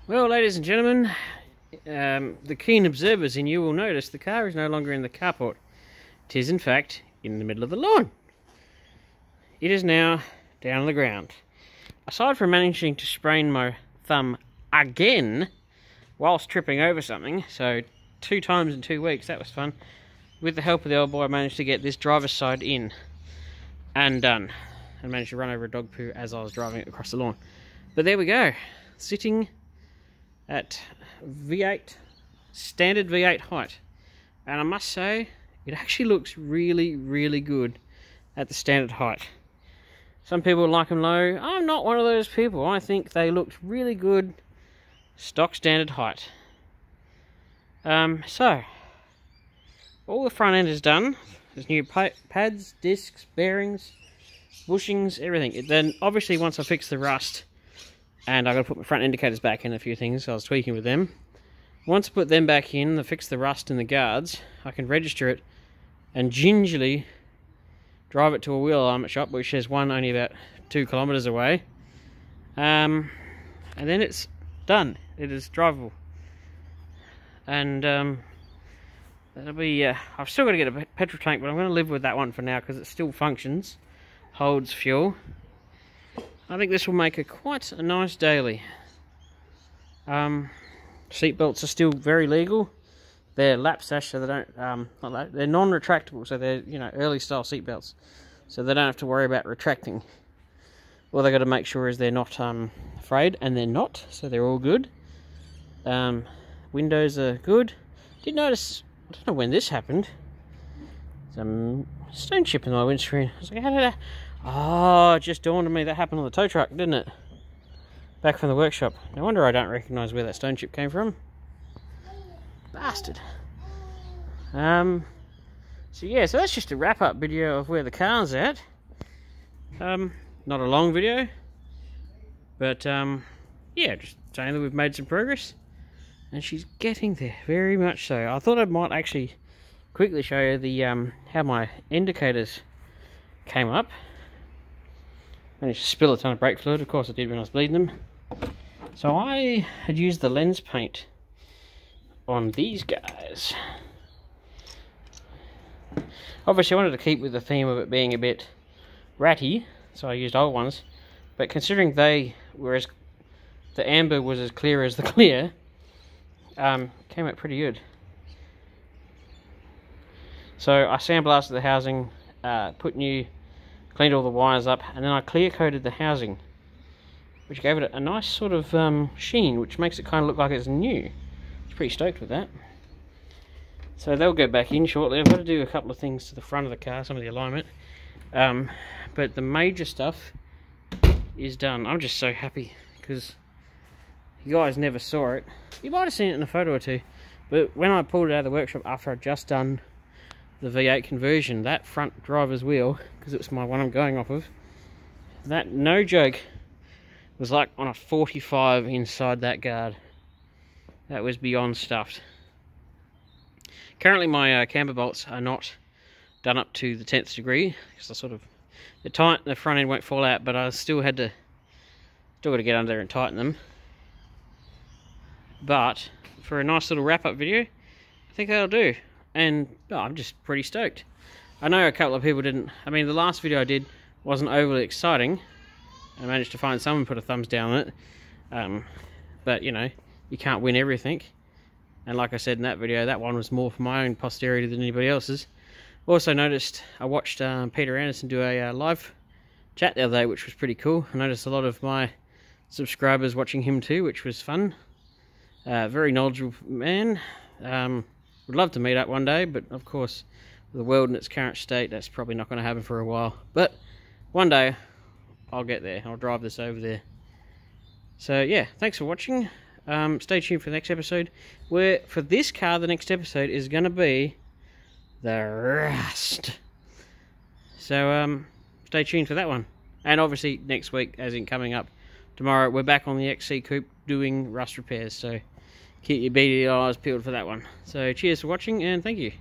Well, ladies and gentlemen, the keen observers in you will notice the car is no longer in the carport. It is, in fact, in the middle of the lawn. It is now down on the ground. Aside from managing to sprain my thumb again whilst tripping over something, so 2 times in 2 weeks, that was fun. With the help of the old boy, I managed to get this driver's side in and done. And managed to run over a dog poo as I was driving it across the lawn. But there we go, sitting at V8, standard V8 height. And I must say, it actually looks really, really good at the standard height. Some people like them low. I'm not one of those people. I think they looked really good stock standard height. So, all the front end is done. There's new pads, discs, bearings, bushings, everything. Then, obviously, once I fix the rust, and I've got to put my front indicators back in a few things, so I was tweaking with them. Once I put them back in, I fix the rust in the guards, I can register it and gingerly drive it to a wheel alignment shop, which has one only about 2 kilometers away. And then it's done. It is drivable. And that'll be, I've still got to get a petrol tank, but I'm going to live with that one for now because it still functions, holds fuel. I think this will make quite a nice daily. Seat belts are still very legal. They're lap sash, so they don't. They're non-retractable, so they're early style seat belts, so they don't have to worry about retracting. All they got to make sure is they're not frayed, and they're not, so they're all good. Windows are good. Did notice, I don't know when this happened. Some stone chip in my windscreen. I was like, how did that? Oh, it just dawned on me that happened on the tow truck, didn't it? Back from the workshop. No wonder I don't recognise where that stone chip came from. Bastard. So yeah, so that's just a wrap-up video of where the car's at. Not a long video, but yeah, just saying that we've made some progress, and she's getting there, very much so. I thought I might actually quickly show you the how my indicators came up. Managed to spill a ton of brake fluid, of course I did when I was bleeding them. So I had used the lens paint on these guys. Obviously I wanted to keep with the theme of it being a bit ratty, so I used old ones. But considering the amber was as clear as the clear, came out pretty good. So I sandblasted the housing, cleaned all the wires up, and then I clear coated the housing, which gave it a nice sort of sheen, which makes it kind of look like it's new. I was pretty stoked with that. So they'll go back in shortly. I've got to do a couple of things to the front of the car, some of the alignment, but the major stuff is done. I'm just so happy because you guys never saw it. You might have seen it in a photo or two, but when I pulled it out of the workshop after I'd just done the V8 conversion, that front driver's wheel, because it was my one I'm going off of, that, no joke, was like on a 45 inside that guard. That was beyond stuffed. Currently my camber bolts are not done up to the 10th degree, because I sort of, the front end won't fall out, but I still got to get under there and tighten them. But for a nice little wrap up video, I think that'll do. And I'm just pretty stoked. I know a couple of people didn't. I mean, the last video I did wasn't overly exciting. I managed to find someone put a thumbs down on it. But, you can't win everything. And like I said in that video, that one was more for my own posterity than anybody else's. Also noticed, I watched Peter Anderson do a live chat the other day, which was pretty cool. I noticed a lot of my subscribers watching him too, which was fun. Very knowledgeable man. Would love to meet up one day, but of course, with the world in its current state, that's probably not going to happen for a while. But one day, I'll get there. I'll drive this over there. So yeah, thanks for watching. Stay tuned for the next episode. Where for this car, the next episode is going to be the Rust. So stay tuned for that one. And obviously next week, as in coming up tomorrow, we're back on the XC Coupe doing Rust repairs. So keep your beady eyes peeled for that one. So cheers for watching, and thank you.